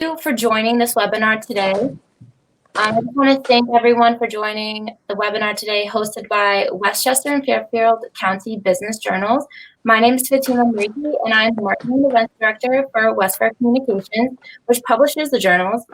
you for joining this webinar today. I just want to thank everyone for joining the webinar today, hosted by Westchester and Fairfield County Business Journals. My name is Fatima Muriki, and I'm the Marketing Events Director for Westfair Communications, which publishes the journals.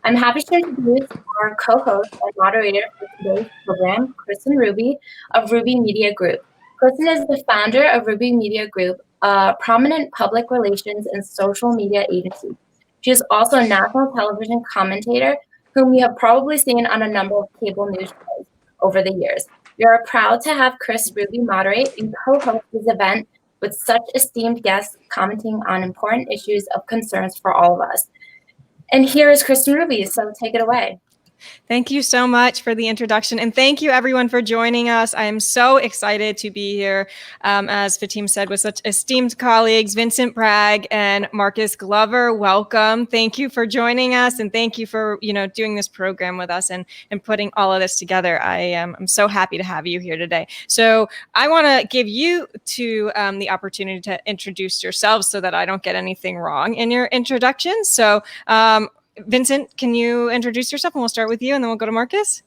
I'm happy to introduce our co-host and moderator for today's program, Kristen Ruby of RubyMediaGroup. Kristen is the founder of RubyMediaGroup, a prominent public relations and social media agency. She is also a national television commentator whom you have probably seen on a number of cable news shows over the years. We are proud to have KRIS Ruby moderate and co-host this event with such esteemed guests commenting on important issues of concerns for all of us. And here is Kristen Ruby, so take it away. Thank you so much for the introduction, and thank you everyone for joining us. I am so excited to be here, as Fatim said, with such esteemed colleagues, Vincent Bragg and Marcus Glover. Welcome. Thank you for joining us, and thank you for doing this program with us and putting all of this together. I'm so happy to have you here today. So I want to give you two the opportunity to introduce yourselves so that I don't get anything wrong in your introduction. So Vincent, can you introduce yourself, and we'll start with you and then we'll go to Marcus?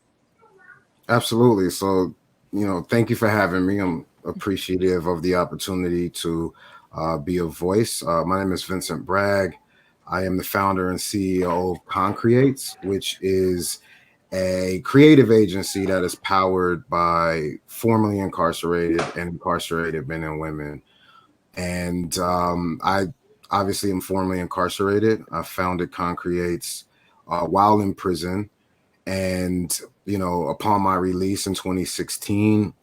Absolutely. So, thank you for having me. I'm appreciative of the opportunity to be a voice. My name is Vincent Bragg. I am the founder and CEO of KRIS, which is a creative agency that is powered by formerly incarcerated and incarcerated men and women. And I obviously am formerly incarcerated. I founded KRIS while in prison. And, upon my release in 2016,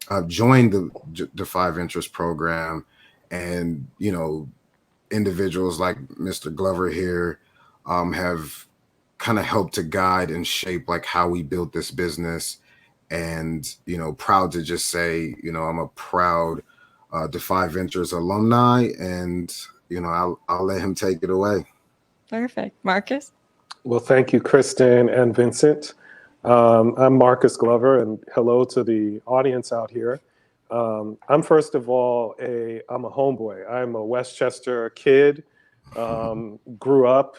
I've joined the Five Interest program. And, individuals like Mr. Glover here have kind of helped to guide and shape like how we built this business. And, proud to just say, I'm a proud Defy Ventures alumni, and I'll let him take it away. Perfect. Marcus? Well, thank you, Kristen and Vincent. I'm Marcus Glover, and hello to the audience out here. I'm first of all I'm a homeboy. I'm a Westchester kid. Grew up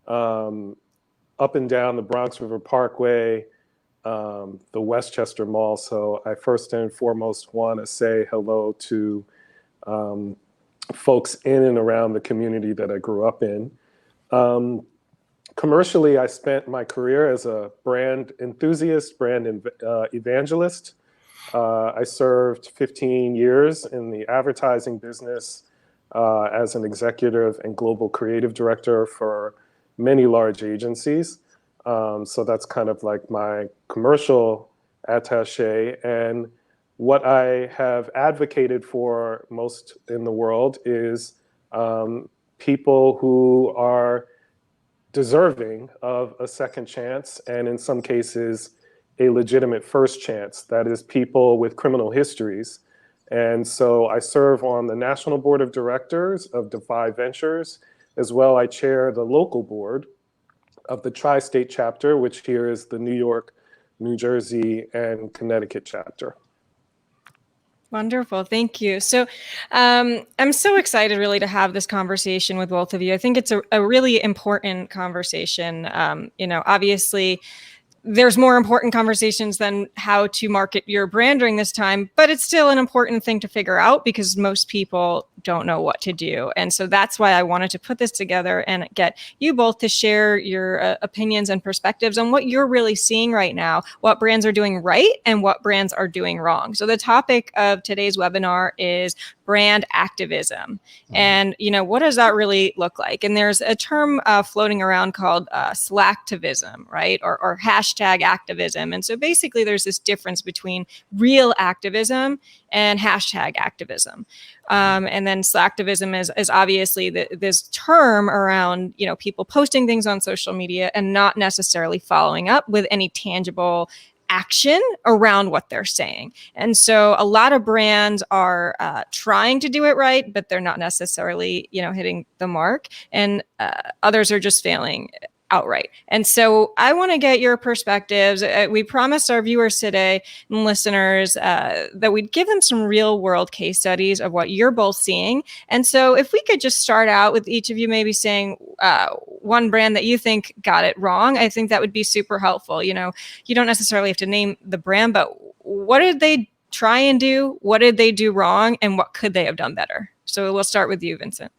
and down the Bronx River Parkway, the Westchester Mall. So I first and foremost want to say hello to folks in and around the community that I grew up in. Commercially, I spent my career as a brand enthusiast, brand evangelist. I served 15 years in the advertising business as an executive and global creative director for many large agencies. So that's kind of like my commercial attaché. And what I have advocated for most in the world is people who are deserving of a second chance, and in some cases, a legitimate first chance. That is, people with criminal histories. And so I serve on the National Board of Directors of Defy Ventures. As well, I chair the local board of the Tri-State Chapter, which here is the New York, New Jersey, and Connecticut chapter. Wonderful. Thank you. So I'm so excited really to have this conversation with both of you. I think it's a really important conversation. Obviously, there's more important conversations than how to market your brand during this time, but it's still an important thing to figure out because most people don't know what to do. And so that's why I wanted to put this together and get you both to share your opinions and perspectives on what you're really seeing right now, what brands are doing right and what brands are doing wrong. So the topic of today's webinar is brand activism. And, what does that really look like? And there's a term floating around called Slacktivism, right? Or hashtag activism. And so basically there's this difference between real activism and hashtag activism. And then Slacktivism is obviously this term around, people posting things on social media and not necessarily following up with any tangible action around what they're saying. And so a lot of brands are trying to do it right, but they're not necessarily, hitting the mark. And others are just failing outright. And so I want to get your perspectives. We promised our viewers today and listeners that we'd give them some real world case studies of what you're both seeing. And so if we could just start out with each of you maybe saying one brand that you think got it wrong, I think that would be super helpful. You know, you don't necessarily have to name the brand, but what did they try and do? What did they do wrong? And what could they have done better? So we'll start with you, Vincent.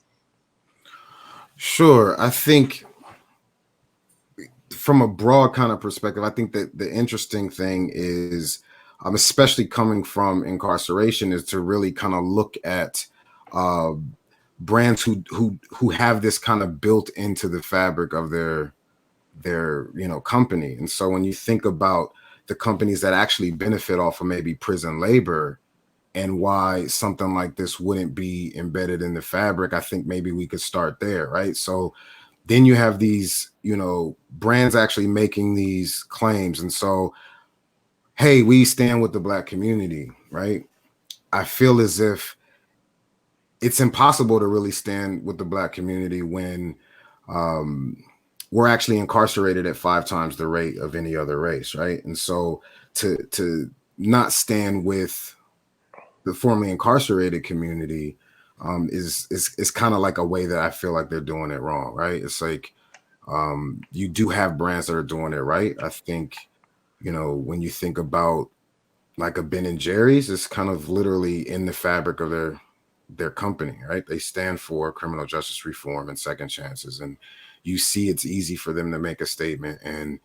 Sure. I think from a broad kind of perspective, I think that the interesting thing is, especially coming from incarceration, is to really kind of look at brands who have this kind of built into the fabric of their company. And so when you think about the companies that actually benefit off of maybe prison labor and why something like this wouldn't be embedded in the fabric, I think maybe we could start there, right? So then you have these, brands actually making these claims. And so, hey, we stand with the Black community, right? I feel as if it's impossible to really stand with the Black community when we're actually incarcerated at 5 times the rate of any other race, right? And so to not stand with the formerly incarcerated community is kind of like a way that I feel like they're doing it wrong, right? It's like you do have brands that are doing it right. I think, when you think about like a Ben and Jerry's, it's kind of literally in the fabric of their company, right? They stand for criminal justice reform and second chances, and you see it's easy for them to make a statement and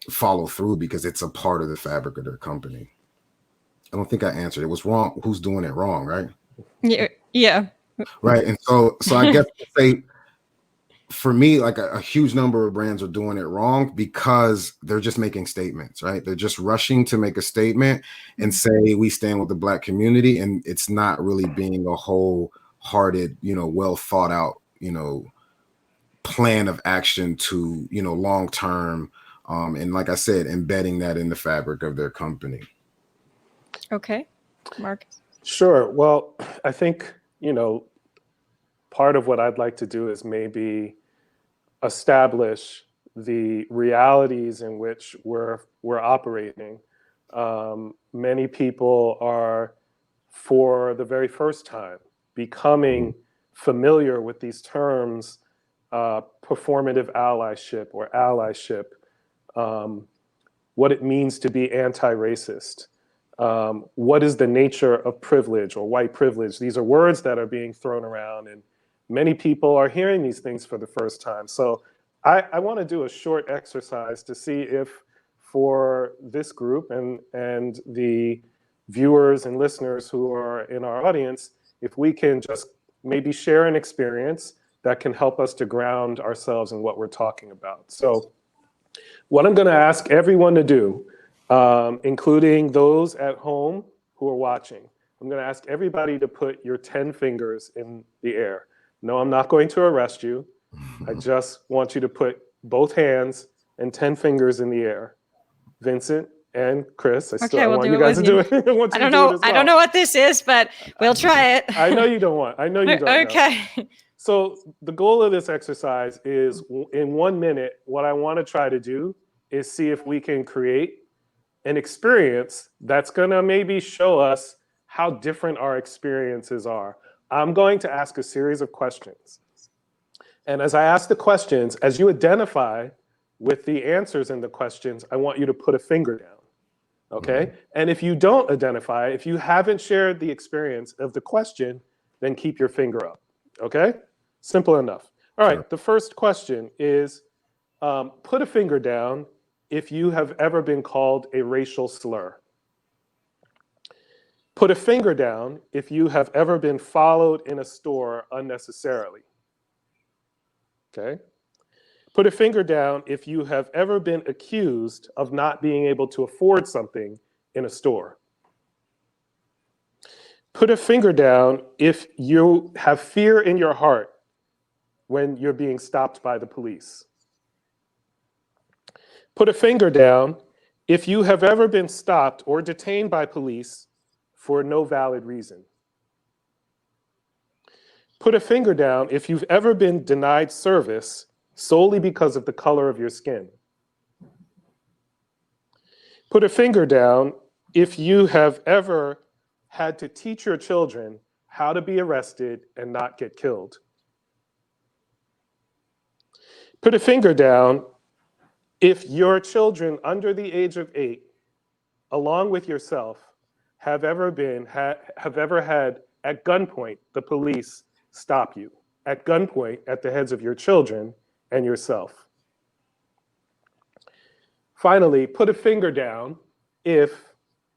follow through because it's a part of the fabric of their company. I don't think I answered. It was wrong. Who's doing it wrong, right? Yeah. Right. And so I guess to say, for me, like a huge number of brands are doing it wrong because they're just making statements, right? They're just rushing to make a statement and say, we stand with the Black community. And it's not really being a wholehearted, well thought out, plan of action to, long term. And like I said, embedding that in the fabric of their company. Okay. Marcus. Sure. Well, I think, part of what I'd like to do is maybe establish the realities in which we're operating. Many people are, for the very first time, becoming familiar with these terms, performative allyship or allyship, what it means to be anti-racist. What is the nature of privilege or white privilege? These are words that are being thrown around, and many people are hearing these things for the first time. So I want to do a short exercise to see if, for this group and the viewers and listeners who are in our audience, if we can just maybe share an experience that can help us to ground ourselves in what we're talking about. So what I'm going to ask everyone to do, including those at home who are watching, I'm going to ask everybody to put your 10 fingers in the air. No, I'm not going to arrest you. I just want you to put both hands and 10 fingers in the air. Vincent and Chris, I want you guys to do it. I don't know. I don't know what this is, but we'll try it. I know you don't want. I know you don't. Okay. Know. So the goal of this exercise is, in 1 minute, what I want to try to do is see if we can create an experience that's going to maybe show us how different our experiences are. I'm going to ask a series of questions. And as I ask the questions, as you identify with the answers in the questions, I want you to put a finger down, okay? And if you don't identify, if you haven't shared the experience of the question, then keep your finger up, okay? Simple enough. All right, the first question is, put a finger down if you have ever been called a racial slur. Put a finger down if you have ever been followed in a store unnecessarily. Okay? Put a finger down if you have ever been accused of not being able to afford something in a store. Put a finger down if you have fear in your heart when you're being stopped by the police. Put a finger down if you have ever been stopped or detained by police for no valid reason. Put a finger down if you've ever been denied service solely because of the color of your skin. Put a finger down if you have ever had to teach your children how to be arrested and not get killed. Put a finger down if your children under the age of 8, along with yourself, have ever had at gunpoint the police stop you, at gunpoint at the heads of your children and yourself. Finally, put a finger down if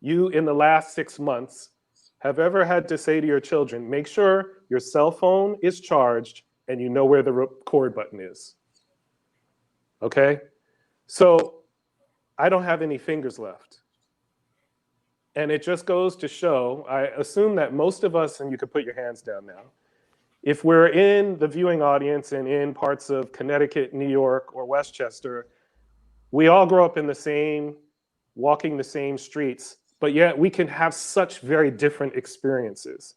you, in the last 6 months, have ever had to say to your children, make sure your cell phone is charged and you know where the record button is. Okay? So I don't have any fingers left. And it just goes to show, I assume that most of us, and you can put your hands down now, if we're in the viewing audience and in parts of Connecticut, New York, or Westchester, we all grow up in the same, walking the same streets, but yet we can have such very different experiences.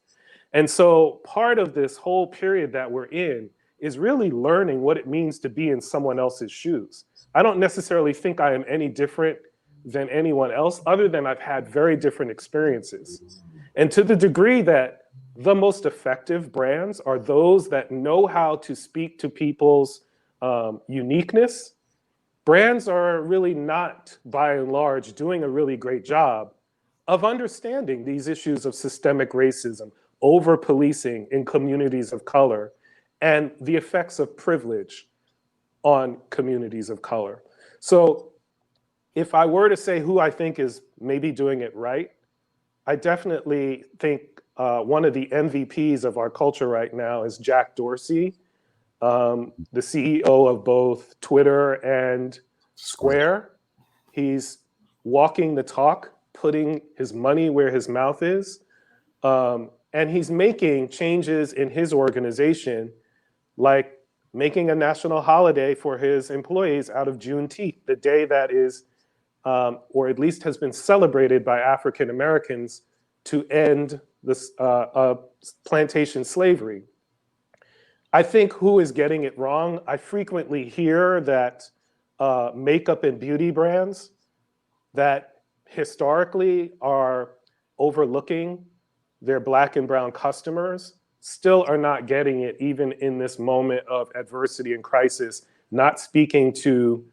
And so part of this whole period that we're in is really learning what it means to be in someone else's shoes. I don't necessarily think I am any different than anyone else, other than I've had very different experiences. And to the degree that the most effective brands are those that know how to speak to people's uniqueness, brands are really not, by and large, doing a really great job of understanding these issues of systemic racism, over-policing in communities of color, and the effects of privilege on communities of color. So if I were to say who I think is maybe doing it right, I definitely think one of the MVPs of our culture right now is Jack Dorsey, the CEO of both Twitter and Square. He's walking the talk, putting his money where his mouth is, and he's making changes in his organization, like making a national holiday for his employees out of Juneteenth, the day that is, or at least has been celebrated by African Americans to end this plantation slavery. I think who is getting it wrong? I frequently hear that makeup and beauty brands that historically are overlooking their Black and brown customers still are not getting it, even in this moment of adversity and crisis, not speaking to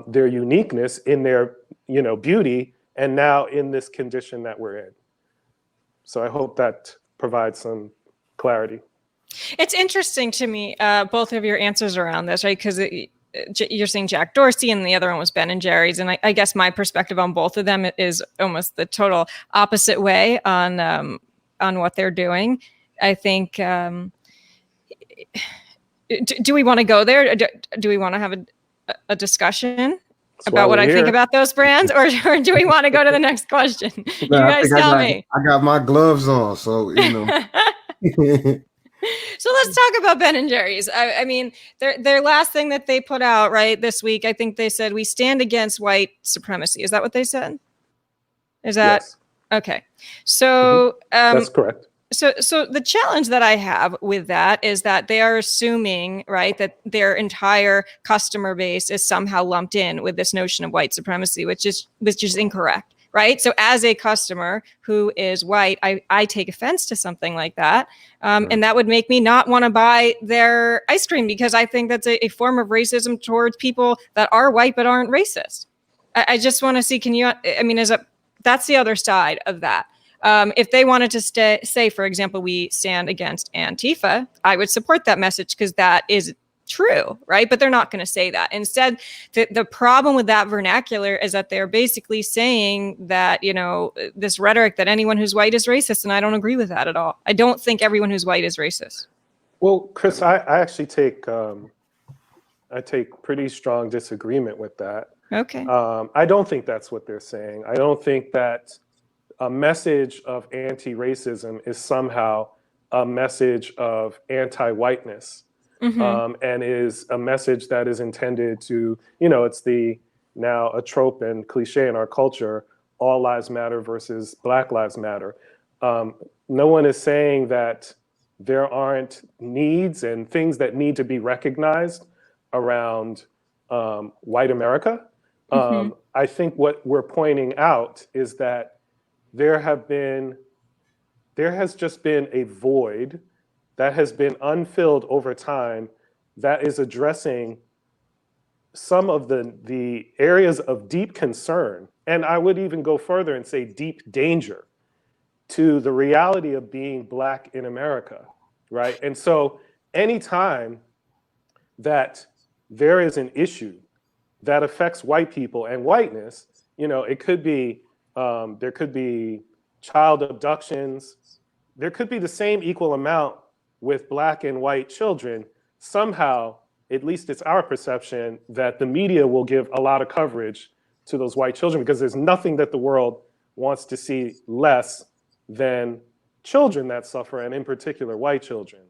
their uniqueness in their beauty, and now in this condition that we're in. So I hope that provides some clarity. It's interesting to me, both of your answers around this, right? Because you're saying Jack Dorsey and the other one was Ben & Jerry's. And I guess my perspective on both of them is almost the total opposite way on what they're doing. I think, do we want to go there? Do we want to have a discussion about what I think about those brands, or do we want to go to the next question? You guys tell me. I got my gloves on, so So let's talk about Ben & Jerry's. I mean, their last thing that they put out right this week, I think they said, we stand against white supremacy. Is that what they said? Is that yes. Okay? So that's correct. So the challenge that I have with that is that they are assuming, right, that their entire customer base is somehow lumped in with this notion of white supremacy, which is incorrect, right? So as a customer who is white, I take offense to something like that. And that would make me not want to buy their ice cream, because I think that's a form of racism towards people that are white but aren't racist. I just want to see, that's the other side of that. If they wanted to say, for example, we stand against Antifa, I would support that message because that is true, right? But they're not going to say that. Instead, the problem with that vernacular is that they're basically saying that, this rhetoric that anyone who's white is racist, and I don't agree with that at all. I don't think everyone who's white is racist. Well, KRIS, I actually take pretty strong disagreement with that. Okay. I don't think that's what they're saying. I don't think that a message of anti-racism is somehow a message of anti-whiteness, and is a message that is intended to, it's now a trope and cliche in our culture, all lives matter versus Black lives matter. No one is saying that there aren't needs and things that need to be recognized around white America. Mhm. I think what we're pointing out is that there has just been a void that has been unfilled over time that is addressing some of the areas of deep concern, and I would even go further and say deep danger to the reality of being Black in America, right? And so anytime that there is an issue that affects white people and whiteness, it could be, there could be child abductions, there could be the same equal amount with Black and white children. Somehow, at least it's our perception that the media will give a lot of coverage to those white children because there's nothing that the world wants to see less than children that suffer, and in particular, white children.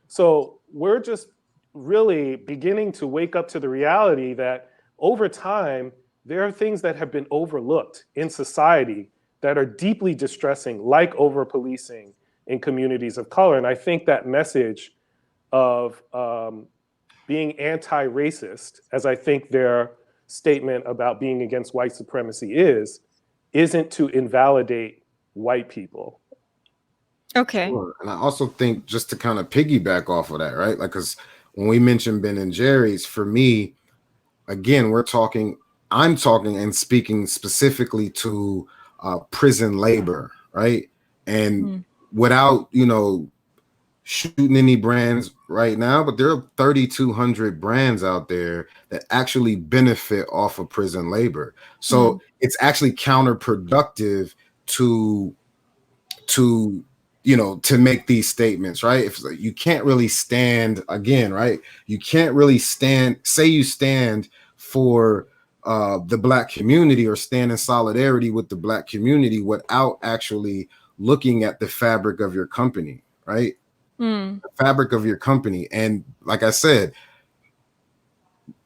So we're just really beginning to wake up to the reality that over time, there are things that have been overlooked in society that are deeply distressing, like over-policing in communities of color. And I think that message of being anti-racist, as I think their statement about being against white supremacy isn't to invalidate white people. Okay. Sure. And I also think, just to kind of piggyback off of that, right? Like, because when we mentioned Ben and Jerry's, for me, again, I'm talking and speaking specifically to prison labor, right? And without, shooting any brands right now, but there are 3,200 brands out there that actually benefit off of prison labor. So it's actually counterproductive to make these statements, right? If you can't really stand, again, right? You can't really say you stand for the Black community or stand in solidarity with the Black community without actually looking at the fabric of your company, right? The fabric of your company. And like I said,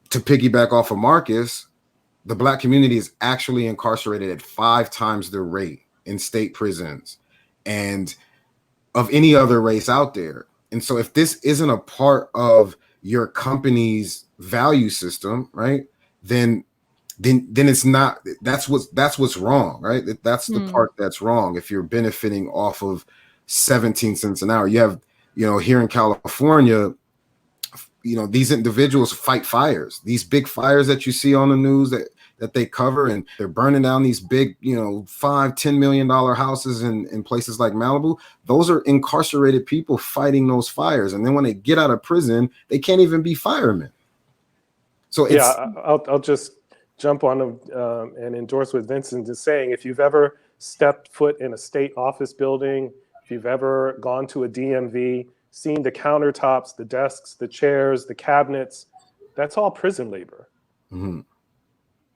to piggyback off of Marcus, the Black community is actually incarcerated at 5 times the rate in state prisons and of any other race out there. And so if this isn't a part of your company's value system, right, then it's not. That's what's wrong, right? That's the part that's wrong. If you're benefiting off of 17 cents an hour, you have, here in California, these individuals fight fires, these big fires that you see on the news that they cover, and they're burning down these big, $5-10 million houses in places like Malibu. Those are incarcerated people fighting those fires. And then when they get out of prison, they can't even be firemen. So I'll just jump on and endorse what Vincent is saying. If you've ever stepped foot in a state office building, if you've ever gone to a DMV, seen the countertops, the desks, the chairs, the cabinets, that's all prison labor.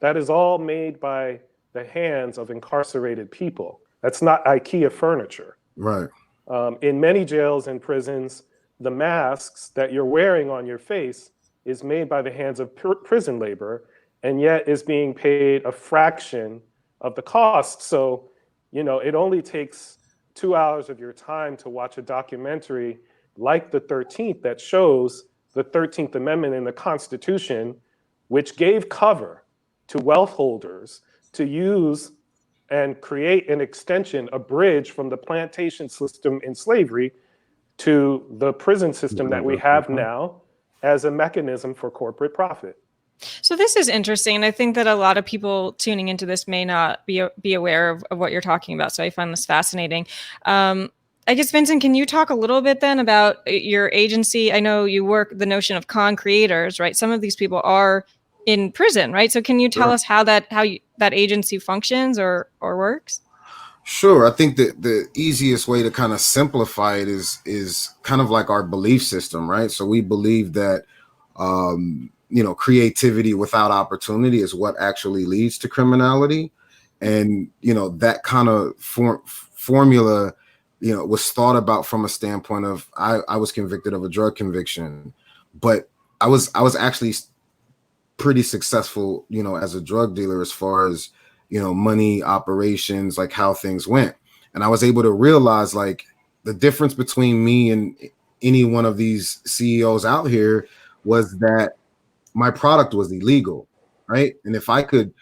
That is all made by the hands of incarcerated people. That's not IKEA furniture. Right. In many jails and prisons, the masks that you're wearing on your face is made by the hands of prison labor, and yet is being paid a fraction of the cost. So, it only takes 2 hours of your time to watch a documentary like the 13th that shows the 13th Amendment in the Constitution, which gave cover to wealth holders to use and create an extension, a bridge from the plantation system in slavery to the prison system that we have now as a mechanism for corporate profit. So this is interesting. And I think that a lot of people tuning into this may not be aware of what you're talking about. So I find this fascinating. I guess, Vincent, can you talk a little bit then about your agency? I know you work the notion of con-creators, right? Some of these people are in prison, right? So can you tell us how that agency functions or works? Sure. I think that the easiest way to kind of simplify it is kind of like our belief system, right? So we believe that creativity without opportunity is what actually leads to criminality. And, that kind of formula, was thought about from a standpoint of, I was convicted of a drug conviction, but I was actually pretty successful, as a drug dealer, as far as, money operations, like how things went. And I was able to realize, like, the difference between me and any one of these CEOs out here was that my product was illegal, right? And if I could,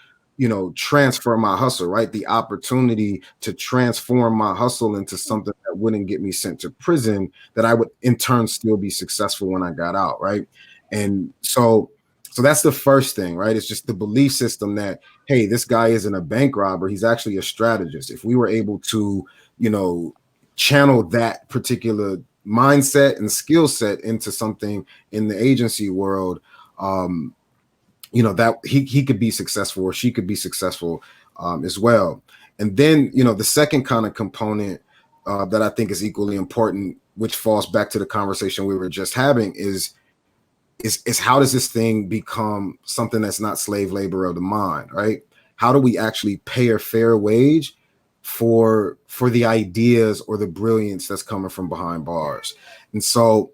transfer my hustle, right? The opportunity to transform my hustle into something that wouldn't get me sent to prison, that I would in turn still be successful when I got out, right? And so that's the first thing, right? It's just the belief system that, hey, this guy isn't a bank robber, he's actually a strategist. If we were able to, channel that particular mindset and skill set into something in the agency world, that he could be successful, or she could be successful as well. And then, the second kind of component that I think is equally important, which falls back to the conversation we were just having, is how does this thing become something that's not slave labor of the mind, right? How do we actually pay a fair wage for the ideas or the brilliance that's coming from behind bars? And so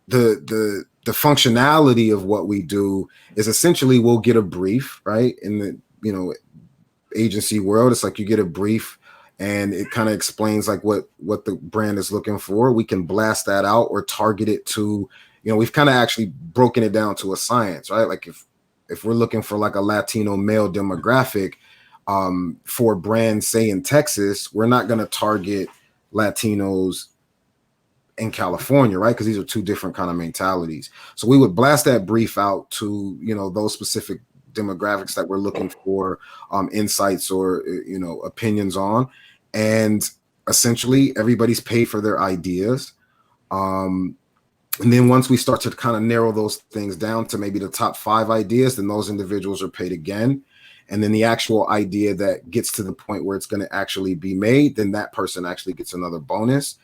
the functionality of what we do is essentially we'll get a brief, right? In the agency world, it's like you get a brief and it kind of explains like what the brand is looking for. We can blast that out or target it to, we've kind of actually broken it down to a science, right? Like if we're looking for like a Latino male demographic for brands, say in Texas, we're not going to target Latinos in California, right? Because these are two different kind of mentalities. So we would blast that brief out to, those specific demographics that we're looking for insights or, opinions on. And essentially everybody's paid for their ideas. And then once we start to kind of narrow those things down to maybe the top 5 ideas, then those individuals are paid again. And then the actual idea that gets to the point where it's going to actually be made, then that person actually gets another bonus.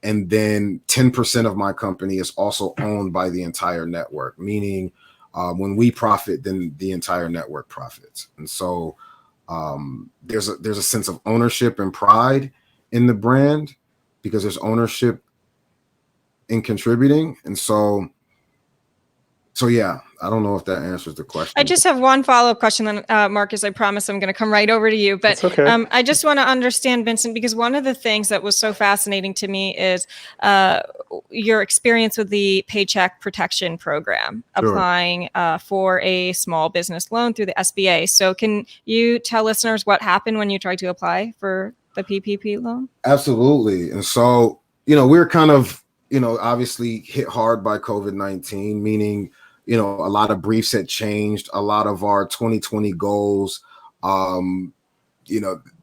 And then 10% of my company is also owned by the entire network, meaning when we profit, then the entire network profits. And so there's a sense of ownership and pride in the brand because there's ownership in contributing. And so yeah, I don't know if that answers the question. I just have one follow-up question then, Marcus, I promise I'm going to come right over to you. But okay. I just want to understand, Vincent, because one of the things that was so fascinating to me is your experience with the Paycheck Protection Program, Sure. applying for a small business loan through the SBA. So can you tell listeners what happened when you tried to apply for the PPP loan? Absolutely. And so, we're kind of, obviously hit hard by COVID-19, meaning, a lot of briefs had changed. A lot of our 2020 goals,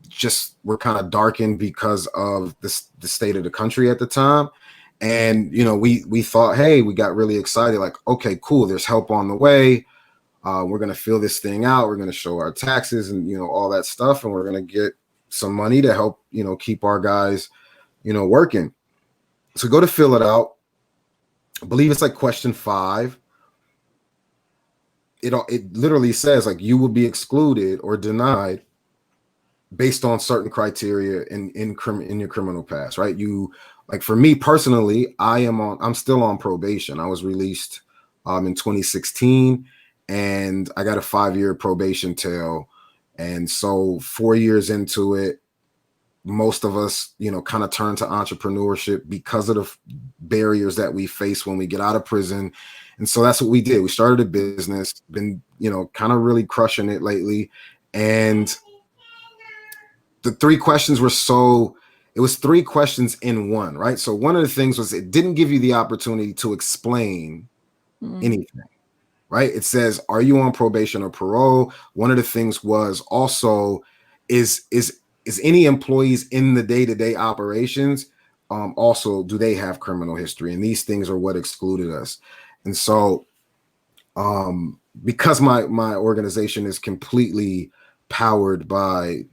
just were kind of darkened because of the state of the country at the time. And, we thought, hey, we got really excited. Like, okay, cool. There's help on the way. We're going to fill this thing out. We're going to show our taxes and, all that stuff. And we're going to get some money to help, keep our guys, working. So go to fill it out. I believe it's like question 5. It literally says like you will be excluded or denied based on certain criteria in your criminal past, right? You, like, for me personally, I'm still on probation. I was released in 2016 and I got a 5-year probation tail. And so 4 years into it, most of us, kind of turn to entrepreneurship because of the barriers that we face when we get out of prison. And so that's what we did. We started a business, been, kind of really crushing it lately. And the 3 questions were it was 3 questions in one, right? So one of the things was it didn't give you the opportunity to explain anything, right? It says, are you on probation or parole? One of the things was also, is any employees in the day-to-day operations, also, do they have criminal history? And these things are what excluded us. And so because my organization is completely powered by,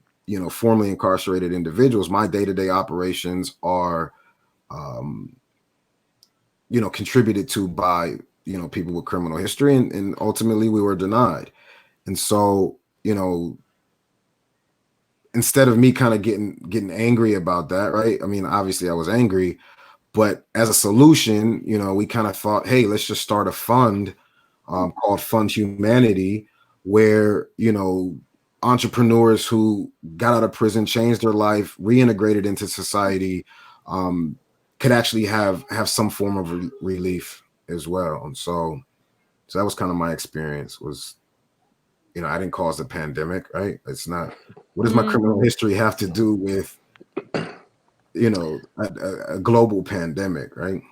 formerly incarcerated individuals, my day-to-day operations are, contributed to by, people with criminal history. And ultimately we were denied. And so, instead of me kind of getting angry about that, right? I mean, obviously I was angry, but as a solution, we kind of thought, hey, let's just start a fund called Fund Humanity, where, entrepreneurs who got out of prison, changed their life, reintegrated into society, could actually have some form of relief as well. And so, So that was kind of my experience was, you know, I didn't cause the pandemic, right? It's not, what does my criminal history have to do with, you know, a global pandemic, right?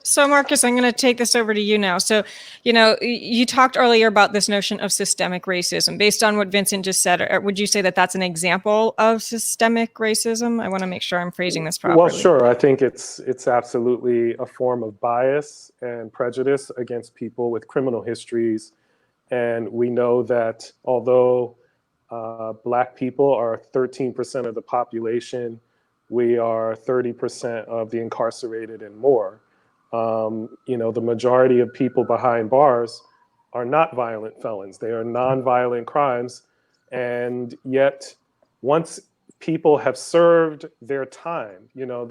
So Marcus, I'm going to take this over to you now. So, you know, you talked earlier about this notion of systemic racism. Based on what Vincent just said, would you say that that's an example of systemic racism? I want to make sure I'm phrasing this properly. Well, sure. I think it's absolutely a form of bias and prejudice against people with criminal histories. And we know that although Black people are 13% of the population, we are 30% of the incarcerated and more. You know, the majority of people behind bars are not violent felons. They are nonviolent crimes. And yet, once people have served their time, you know,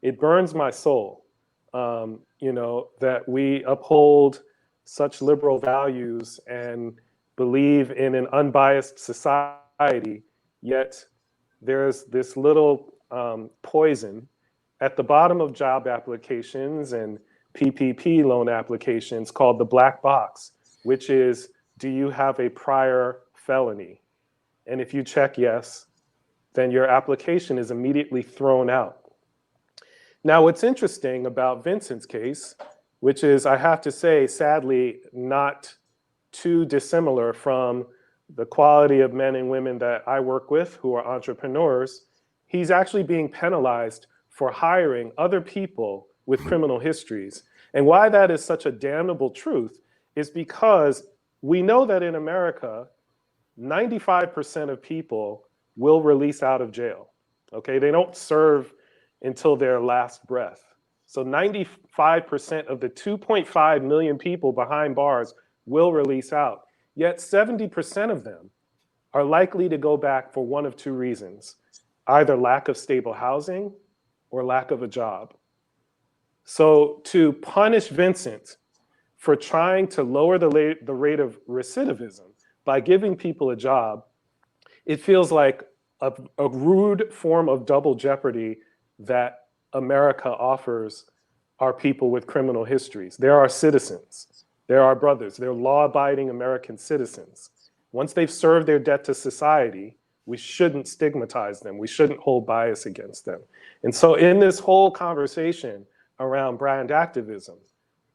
it burns my soul, you know, that we uphold such liberal values and believe in an unbiased society, yet there's this little poison at the bottom of job applications and PPP loan applications called the black box, which is, do you have a prior felony? And if you check yes, then your application is immediately thrown out. Now, what's interesting about Vincent's case, which is, I have to say, sadly, not too dissimilar from the quality of men and women that I work with who are entrepreneurs, he's actually being penalized for hiring other people with criminal histories. And why that is such a damnable truth is because we know that in America, 95% of people will release out of jail, okay? They don't serve until their last breath. So 95% of the 2.5 million people behind bars will release out. Yet 70% of them are likely to go back for one of two reasons, either lack of stable housing or lack of a job. So to punish Vincent for trying to lower the rate of recidivism by giving people a job, it feels like a rude form of double jeopardy that America offers our people with criminal histories. They're our citizens. They're our brothers. They're law-abiding American citizens. Once they've served their debt to society, we shouldn't stigmatize them. We shouldn't hold bias against them. And so in this whole conversation around brand activism,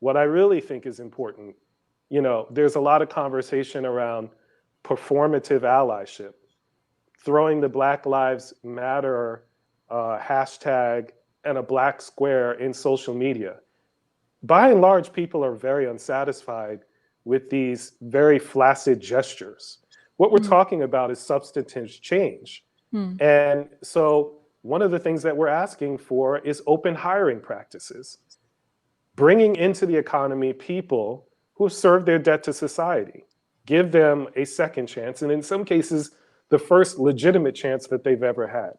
what I really think is important, you know, there's a lot of conversation around performative allyship, throwing the Black Lives Matter hashtag and a black square in social media. By and large, people are very unsatisfied with these very flaccid gestures. What we're talking about is substantive change. And so one of the things that we're asking for is open hiring practices, bringing into the economy people who have served their debt to society, give them a second chance, and in some cases, the first legitimate chance that they've ever had.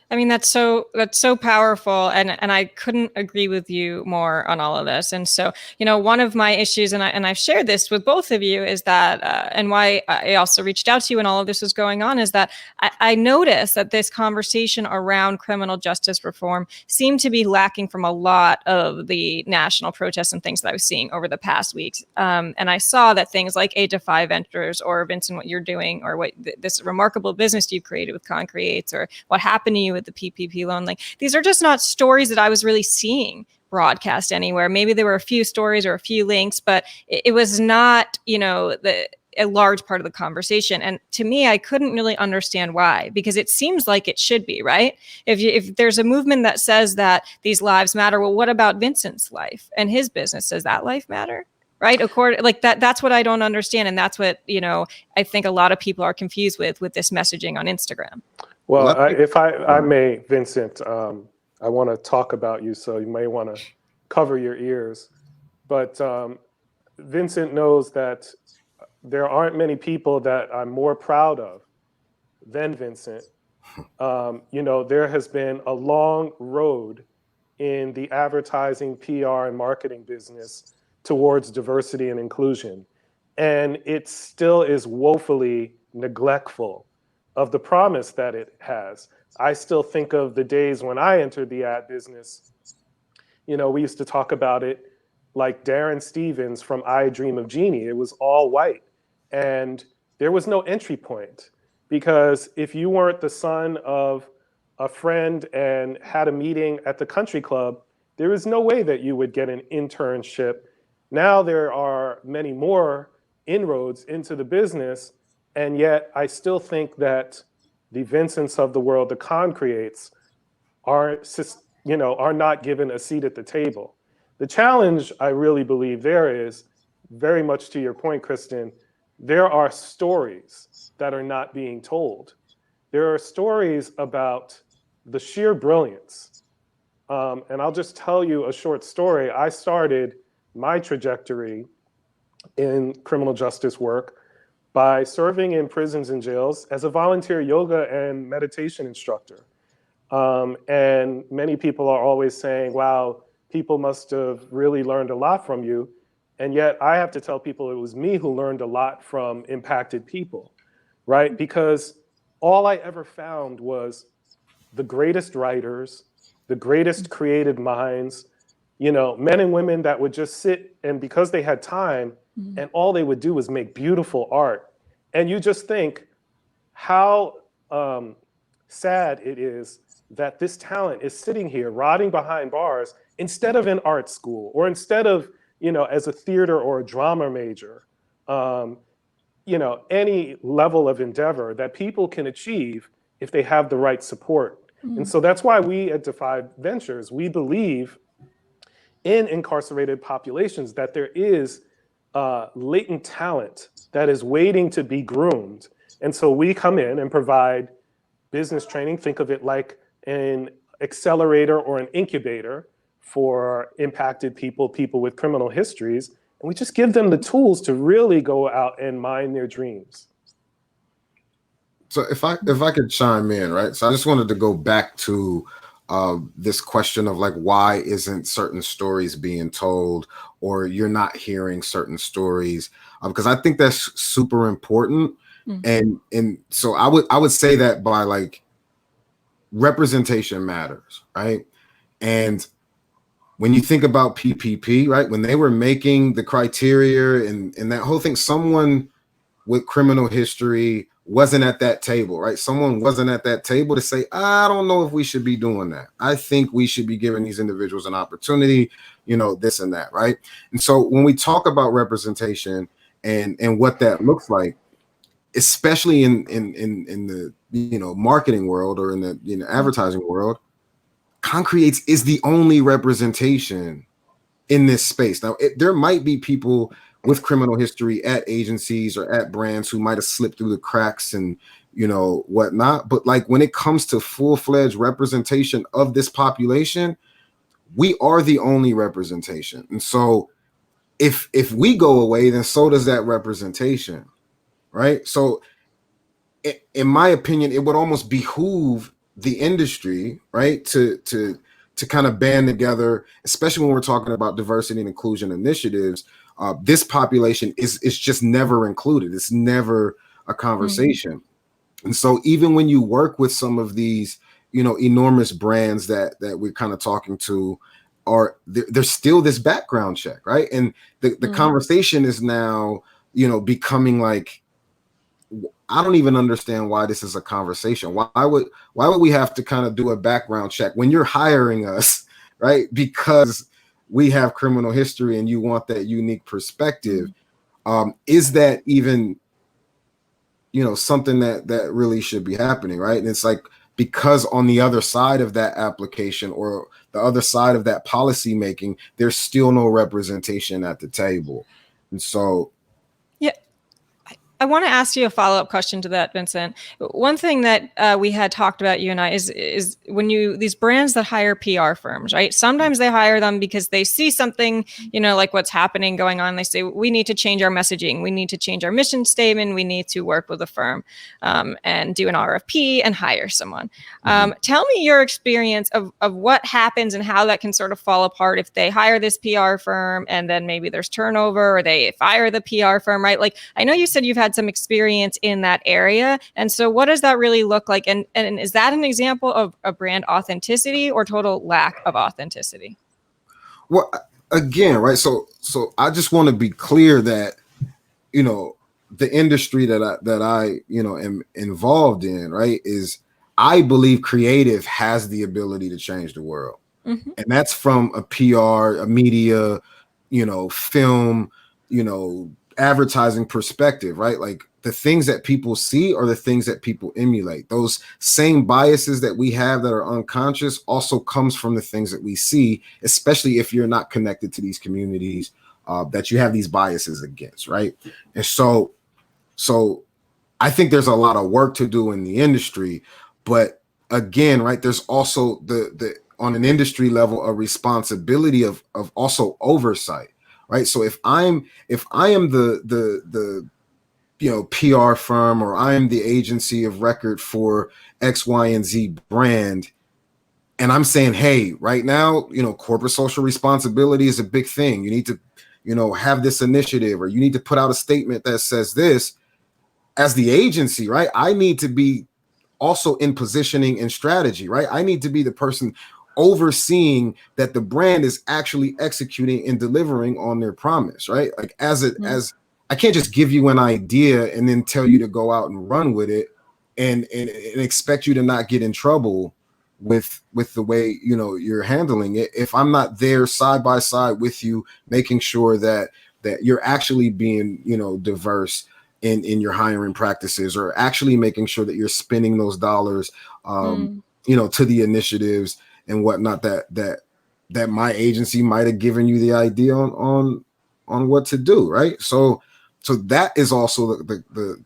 I mean, that's so powerful, and I couldn't agree with you more on all of this. And so, you know, one of my issues, and I've shared this with both of you, is that, and why I also reached out to you when all of this was going on, is that I noticed that this conversation around criminal justice reform seemed to be lacking from a lot of the national protests and things that I was seeing over the past weeks. And I saw that things like 8 to 5 Ventures, or Vincent, what you're doing, or what this remarkable business you created with Concreates, or what happened to you with the PPP loan, like these are just not stories that I was really seeing broadcast anywhere. Maybe there were a few stories or a few links, but it was not, you know, a large part of the conversation. And to me, I couldn't really understand why, because it seems like it should be, right? If there's a movement that says that these lives matter, well, what about Vincent's life and his business? Does that life matter? Right? That's what I don't understand. And that's what, you know, I think a lot of people are confused with this messaging on Instagram. Well, if I may, Vincent, I want to talk about you, so you may want to cover your ears. But Vincent knows that there aren't many people that I'm more proud of than Vincent. You know, there has been a long road in the advertising, PR, and marketing business towards diversity and inclusion. And it still is woefully neglectful of the promise that it has. I still think of the days when I entered the ad business. You know, we used to talk about it like Darren Stevens from I Dream of Jeannie. It was all white. And there was no entry point, because if you weren't the son of a friend and had a meeting at the country club, there is no way that you would get an internship. Now there are many more inroads into the business, and yet I still think that the Vincents of the world, the Concreates, are not given a seat at the table. The challenge, I really believe, there is, very much to your point, Kristen, there are stories that are not being told. There are stories about the sheer brilliance. And I'll just tell you a short story. I started my trajectory in criminal justice work by serving in prisons and jails as a volunteer yoga and meditation instructor. And many people are always saying, wow, people must have really learned a lot from you. And yet I have to tell people it was me who learned a lot from impacted people, right? Because all I ever found was the greatest writers, the greatest creative minds, men and women that would just sit, and because they had time, and all they would do was make beautiful art. And you just think how sad it is that this talent is sitting here rotting behind bars instead of in art school, or instead of, as a theater or a drama major, any level of endeavor that people can achieve if they have the right support. And so that's why we at Defy Ventures, we believe in incarcerated populations that there is latent talent that is waiting to be groomed. And so we come in and provide business training. Think of it like an accelerator or an incubator for impacted people, people with criminal histories. And we just give them the tools to really go out and mine their dreams. So if I could chime in, right? So I just wanted to go back to this question of like, why isn't certain stories being told, or you're not hearing certain stories? Because I think that's super important. And so I would say that by like, representation matters, right? And when you think about PPP, right, when they were making the criteria and that whole thing, someone with criminal history wasn't at that table, right? Someone wasn't at that table to say, I don't know if we should be doing that. I think we should be giving these individuals an opportunity, this and that, right? And so when we talk about representation and what that looks like, especially in the marketing world or in the advertising world, Concreates is the only representation in this space. Now, there might be people with criminal history at agencies or at brands who might have slipped through the cracks and whatnot, but like when it comes to full-fledged representation of this population, we are the only representation. And so if we go away, then so does that representation, right? So in my opinion, it would almost behoove the industry, right, to kind of band together, especially when we're talking about diversity and inclusion initiatives. This population is just never included. It's never a conversation. And so even when you work with some of these, enormous brands that we're kind of talking to, there's still this background check, right? And the conversation is now, becoming like, I don't even understand why this is a conversation. Why would we have to kind of do a background check when you're hiring us, right? Because we have criminal history and you want that unique perspective. Is that even, something that really should be happening, right? And it's like, because on the other side of that application or the other side of that policy making, there's still no representation at the table. And so, yeah, I want to ask you a follow-up question to that, Vincent. One thing that we had talked about, you and I, is when these brands that hire PR firms, right? Sometimes they hire them because they see something, like what's happening going on. They say, we need to change our messaging. We need to change our mission statement. We need to work with a firm and do an RFP and hire someone. Tell me your experience of what happens and how that can sort of fall apart if they hire this PR firm and then maybe there's turnover or they fire the PR firm, right? Like, I know you said you've had some experience in that area. And so what does that really look like? And is that an example of a brand authenticity or total lack of authenticity? Well, again, right? So I just want to be clear that, you know, the industry that I you know, am involved in, right, is I believe creative has the ability to change the world. Mm-hmm. And that's from a PR, a media, you know, film, you know, advertising perspective, right? Like the things that people see are the things that people emulate. Those same biases that we have that are unconscious also comes from the things that we see, especially if you're not connected to these communities that you have these biases against, right? And so I think there's a lot of work to do in the industry, but again, right, there's also the on an industry level a responsibility of also oversight, right? So if I am the you know, PR firm, or I am the agency of record for X, Y, and Z brand, and I'm saying, hey, right now, you know, corporate social responsibility is a big thing. You need to, you know, have this initiative, or you need to put out a statement that says this. As the agency, right, I need to be also in positioning and strategy, right? I need to be the person overseeing that the brand is actually executing and delivering on their promise, right? Like as I can't just give you an idea and then tell you to go out and run with it and expect you to not get in trouble with the way, you know, you're handling it if I'm not there side by side with you, making sure that you're actually being, you know, diverse in your hiring practices, or actually making sure that you're spending those dollars, you know, to the initiatives and whatnot that my agency might have given you the idea on what to do, right? So that is also the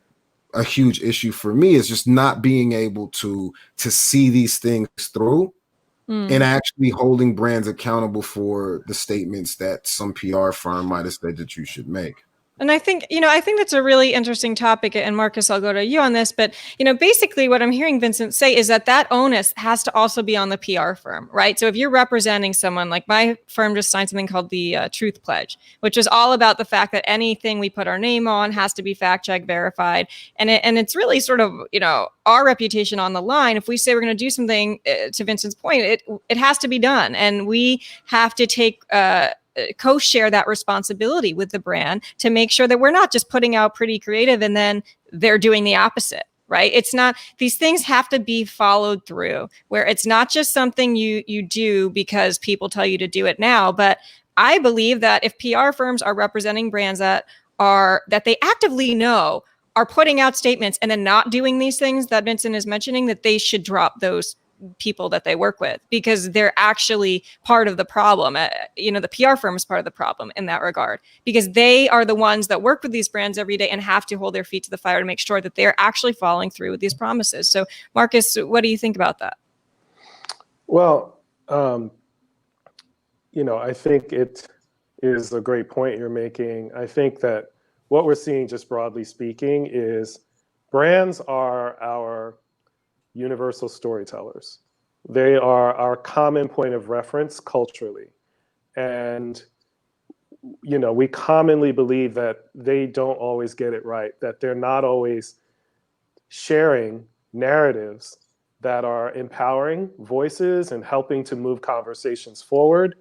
a huge issue for me, is just not being able to see these things through and actually holding brands accountable for the statements that some PR firm might have said that you should make. And I think, you know, I think that's a really interesting topic. And Marcus, I'll go to you on this. But, you know, basically what I'm hearing Vincent say is that onus has to also be on the PR firm, right? So if you're representing someone, like my firm just signed something called the Truth Pledge, which is all about the fact that anything we put our name on has to be fact checked, verified. And it's really sort of, you know, our reputation on the line. If we say we're going to do something, to Vincent's point, it has to be done. And we have to take, co-share that responsibility with the brand to make sure that we're not just putting out pretty creative and then they're doing the opposite, right? It's not, these things have to be followed through, where it's not just something you do because people tell you to do it now. But I believe that if PR firms are representing brands that they actively know are putting out statements and then not doing these things that Vincent is mentioning, that they should drop those people that they work with, because they're actually part of the problem. You know, the PR firm is part of the problem in that regard, because they are the ones that work with these brands every day and have to hold their feet to the fire to make sure that they're actually following through with these promises. So Marcus, what do you think about that? Well, you know, I think it is a great point you're making. I think that what we're seeing, just broadly speaking, is brands are our universal storytellers. They are our common point of reference culturally. And, you know, we commonly believe that they don't always get it right, that they're not always sharing narratives that are empowering voices and helping to move conversations forward,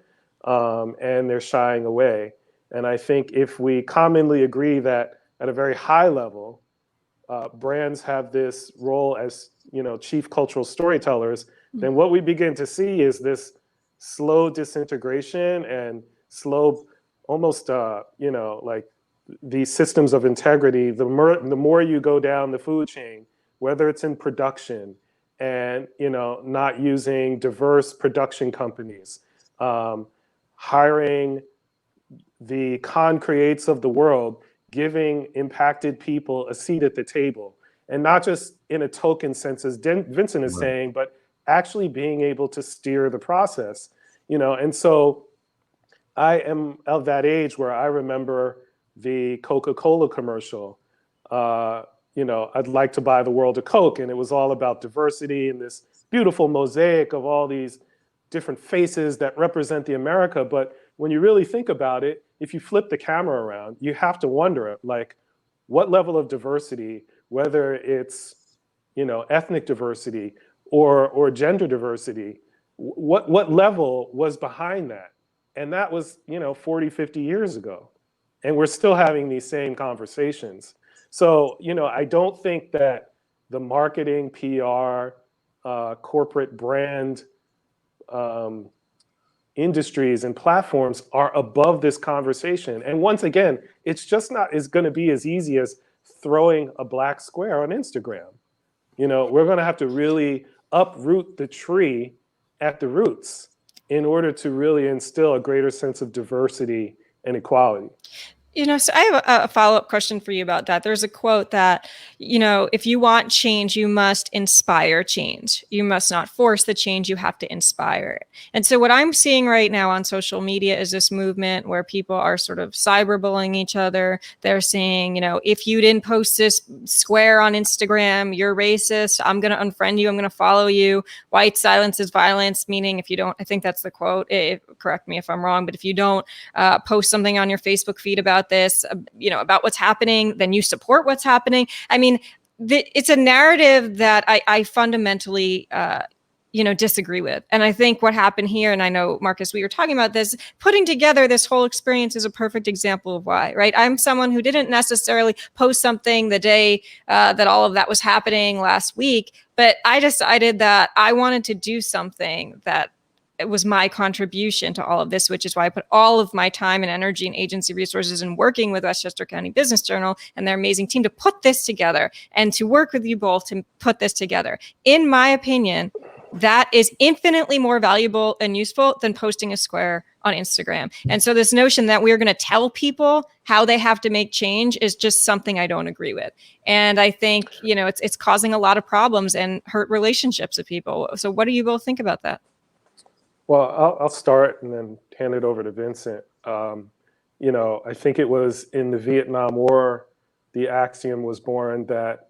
and they're shying away. And I think if we commonly agree that at a very high level, brands have this role as, you know, chief cultural storytellers, then what we begin to see is this slow disintegration and slow, almost, you know, like these systems of integrity. The more you go down the food chain, whether it's in production and, you know, not using diverse production companies, hiring the con-creates of the world, giving impacted people a seat at the table, and not just in a token sense, as Vincent is saying, but actually being able to steer the process, you know. And so I am of that age where I remember the Coca-Cola commercial, you know, I'd like to buy the world a Coke. And it was all about diversity and this beautiful mosaic of all these different faces that represent the America. But when you really think about it, if you flip the camera around, you have to wonder, like, what level of diversity, whether it's, you know, ethnic diversity or gender diversity, what level was behind that? And that was, 40, 50 years ago. And we're still having these same conversations. So, I don't think that the marketing, PR, corporate brand industries and platforms are above this conversation. And once again, it's just not going to be as easy as throwing a black square on Instagram. We're going to have to really uproot the tree at the roots in order to really instill a greater sense of diversity and equality. So I have a follow-up question for you about that. There's a quote that, if you want change, you must inspire change. You must not force the change, you have to inspire it. And so what I'm seeing right now on social media is this movement where people are sort of cyberbullying each other. They're saying, if you didn't post this square on Instagram, you're racist. I'm going to unfriend you. I'm going to follow you. White silence is violence, meaning if you don't, I think that's the quote, correct me if I'm wrong, but if you don't post something on your Facebook feed about this, about what's happening, then you support what's happening. I mean, it's a narrative that I fundamentally, disagree with. And I think what happened here, and I know, Marcus, we were talking about this, putting together this whole experience is a perfect example of why, right? I'm someone who didn't necessarily post something the day that all of that was happening last week, but I decided that I wanted to do something that it was my contribution to all of this, which is why I put all of my time and energy and agency resources in working with Westchester County Business Journal and their amazing team to put this together and to work with you both to put this together. In my opinion, that is infinitely more valuable and useful than posting a square on Instagram. And so this notion that we're going to tell people how they have to make change is just something I don't agree with. And I think, it's causing a lot of problems and hurt relationships with people. So what do you both think about that? Well, I'll start and then hand it over to Vincent. I think it was in the Vietnam War, the axiom was born that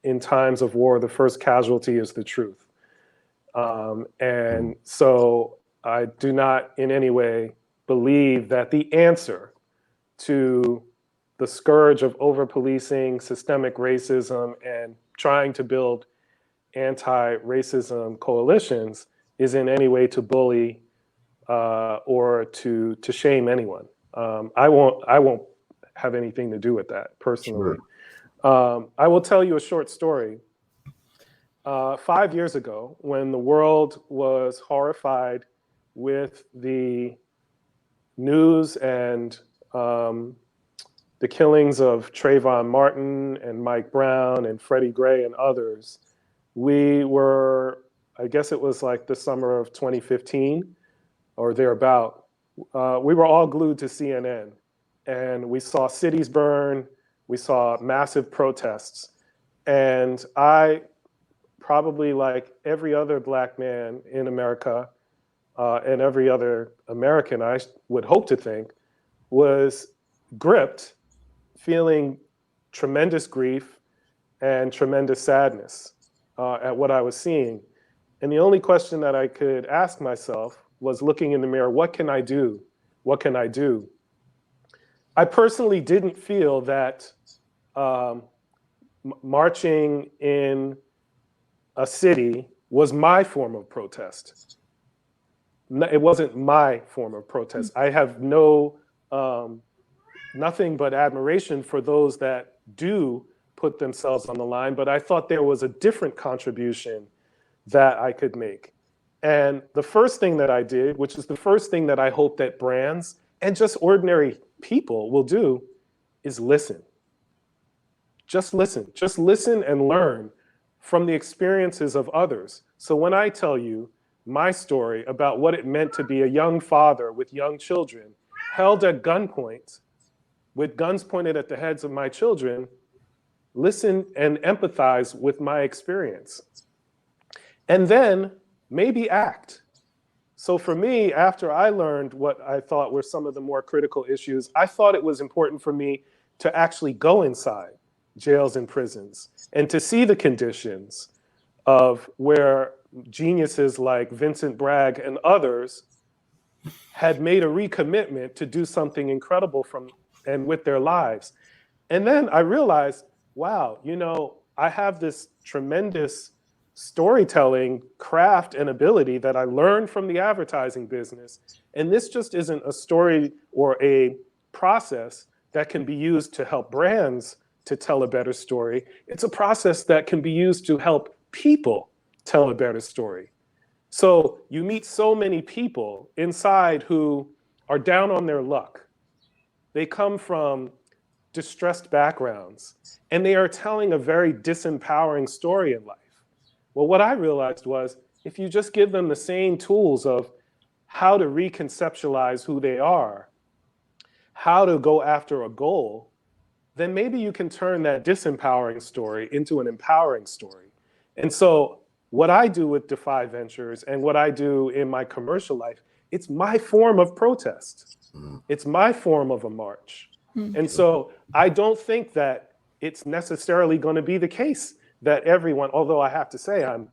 in times of war, the first casualty is the truth. And so I do not in any way believe that the answer to the scourge of over-policing, systemic racism, and trying to build anti-racism coalitions is in any way to bully or to shame anyone. I won't have anything to do with that personally. Sure. I will tell you a short story. 5 years ago, when the world was horrified with the news and the killings of Trayvon Martin and Mike Brown and Freddie Gray and others, we were, I guess it was like the summer of 2015 or thereabout, we were all glued to CNN, and we saw cities burn, we saw massive protests. And I, probably like every other Black man in America and every other American, I would hope to think, was gripped, feeling tremendous grief and tremendous sadness at what I was seeing. And the only question that I could ask myself was, looking in the mirror, what can I do? What can I do? I personally didn't feel that marching in a city was my form of protest. It wasn't my form of protest. I have nothing but admiration for those that do put themselves on the line, but I thought there was a different contribution that I could make. And the first thing that I did, which is the first thing that I hope that brands and just ordinary people will do, is listen. Just listen and learn from the experiences of others. So when I tell you my story about what it meant to be a young father with young children, held at gunpoint, with guns pointed at the heads of my children, listen and empathize with my experience. And then maybe act. So for me, after I learned what I thought were some of the more critical issues, I thought it was important for me to actually go inside jails and prisons and to see the conditions of where geniuses like Vincent Bragg and others had made a recommitment to do something incredible and with their lives. And then I realized, wow, I have this tremendous storytelling craft and ability that I learned from the advertising business. And this just isn't a story or a process that can be used to help brands to tell a better story. It's a process that can be used to help people tell a better story. So you meet so many people inside who are down on their luck. They come from distressed backgrounds, and they are telling a very disempowering story in life. Well, what I realized was if you just give them the same tools of how to reconceptualize who they are, how to go after a goal, then maybe you can turn that disempowering story into an empowering story. And so what I do with Defy Ventures and what I do in my commercial life, it's my form of protest. It's my form of a march. And so I don't think that it's necessarily going to be the case that everyone, although I have to say I'm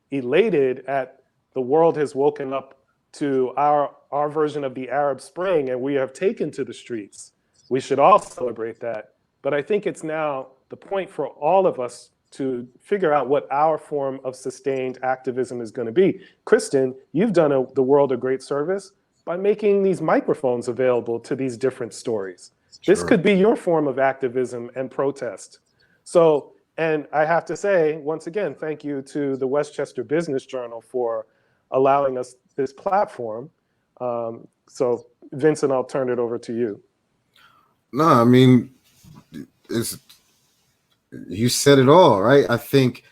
elated at the world has woken up to our version of the Arab Spring and we have taken to the streets. We should all celebrate that. But I think it's now the point for all of us to figure out what our form of sustained activism is going to be. Kristen, you've done the world a great service by making these microphones available to these different stories. Sure. This could be your form of activism and protest. So, and I have to say, once again, thank you to the Westchester Business Journal for allowing us this platform. So, Vincent, I'll turn it over to you. No, I mean, you said it all, right? I think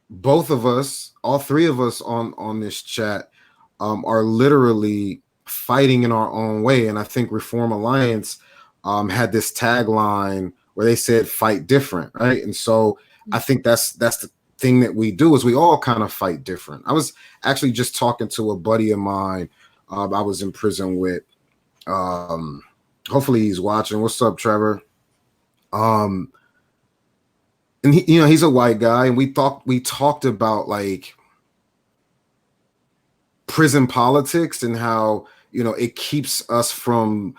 both of us, all three of us on this chat, are literally fighting in our own way. And I think Reform Alliance had this tagline where they said fight different, right? And so I think that's the thing that we do is we all kind of fight different. I was actually just talking to a buddy of mine I was in prison with. Hopefully he's watching. What's up, Trevor? And he, he's a white guy, and we talked about like prison politics and how, it keeps us from,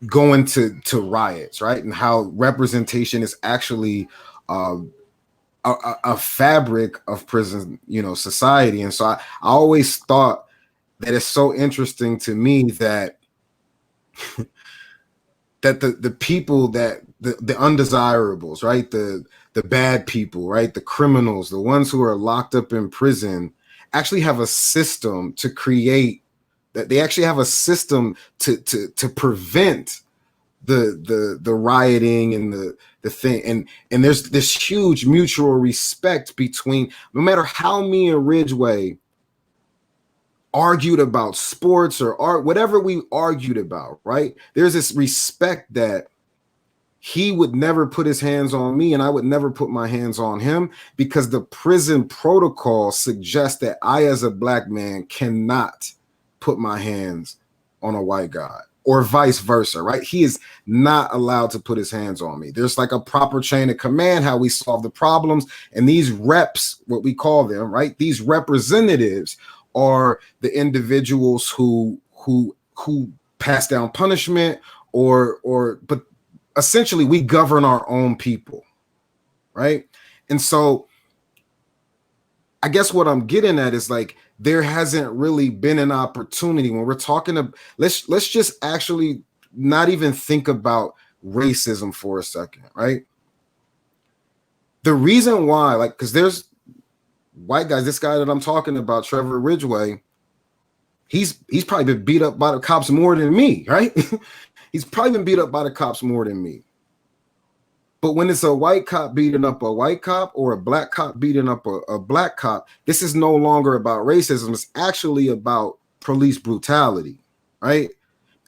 going to riots, right? And how representation is actually a fabric of prison, society. And so I always thought that it's so interesting to me that that the people that the undesirables, right? The bad people, right? The criminals, the ones who are locked up in prison actually have a system to create that. They actually have a system to prevent the rioting and the thing. And there's this huge mutual respect between, no matter how me and Ridgway argued about sports or art, whatever we argued about, right? There's this respect that he would never put his hands on me and I would never put my hands on him, because the prison protocol suggests that I, as a black man, cannot put my hands on a white guy, or vice versa, right? He is not allowed to put his hands on me. There's like a proper chain of command, how we solve the problems. And these reps, what we call them, right? These representatives are the individuals who pass down punishment, but essentially we govern our own people, right? And so I guess what I'm getting at is like, there hasn't really been an opportunity when we're talking about, let's just actually not even think about racism for a second, right? The reason why, like, because there's white guys, this guy that I'm talking about, Trevor Ridgway, he's probably been beat up by the cops more than me, right? He's probably been beat up by the cops more than me. But when it's a white cop beating up a white cop or a black cop beating up a black cop, this is no longer about racism. It's actually about police brutality, right?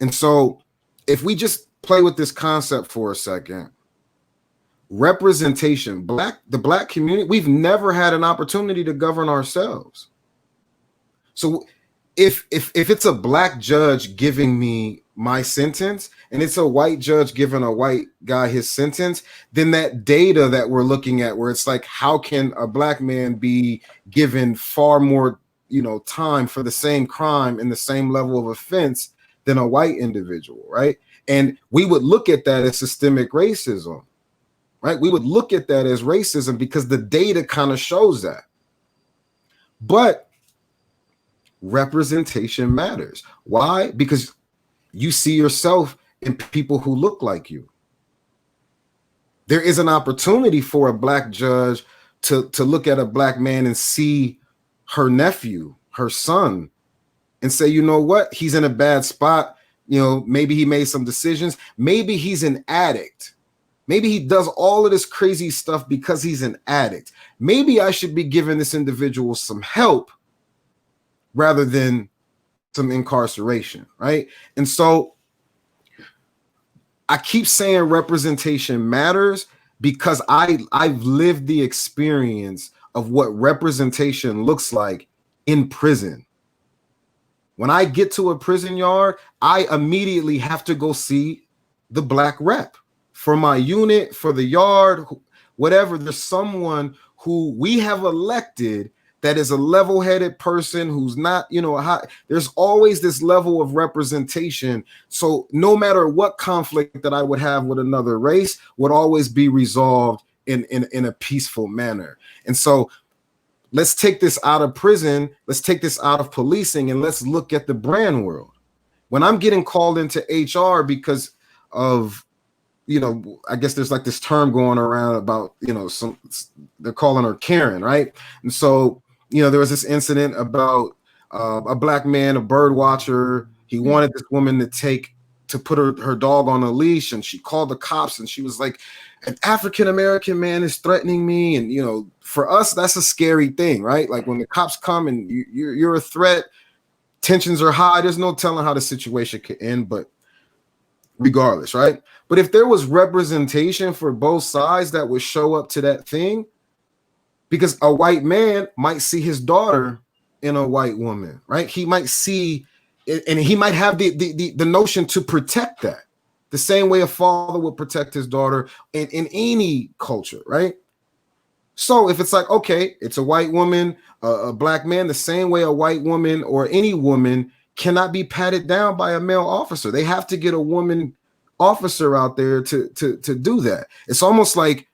And so if we just play with this concept for a second, representation, the black community, we've never had an opportunity to govern ourselves. So if it's a black judge giving me my sentence and it's a white judge giving a white guy his sentence, then that data that we're looking at, where it's like, how can a black man be given far more, time for the same crime and the same level of offense than a white individual, right? And we would look at that as systemic racism. right? We would look at that as racism because the data kind of shows that. But representation matters. Why? Because you see yourself in people who look like you. There is an opportunity for a black judge to look at a black man and see her nephew, her son, and say, you know what? He's in a bad spot. You know, maybe he made some decisions. Maybe he's an addict. Maybe he does all of this crazy stuff because he's an addict. Maybe I should be giving this individual some help rather than some incarceration, right? And so I keep saying representation matters because I've lived the experience of what representation looks like in prison. When I get to a prison yard, I immediately have to go see the black rep for my unit, for the yard, whatever. There's someone who we have elected that is a level-headed person who's not, you know, there's always this level of representation. So no matter what conflict that I would have with another race would always be resolved in a peaceful manner. And so let's take this out of prison. Let's take this out of policing and let's look at the brand world. When I'm getting called into HR because of, you know, I guess there's like this term going around about, you know, they're calling her Karen, right? And so, you know, there was this incident about a black man, a bird watcher. He wanted this woman to put her dog on a leash, and she called the cops, and she was like, an African-American man is threatening me. And, you know, for us, that's a scary thing, right? Like when the cops come and you're a threat, tensions are high. There's no telling how the situation could end, but regardless, right? But if there was representation for both sides that would show up to that thing, because a white man might see his daughter in a white woman, right? He might see, and he might have the notion to protect that, the same way a father would protect his daughter in any culture, right? So if it's like, okay, it's a white woman, a black man, the same way a white woman or any woman cannot be patted down by a male officer. They have to get a woman officer out there to do that. It's almost like,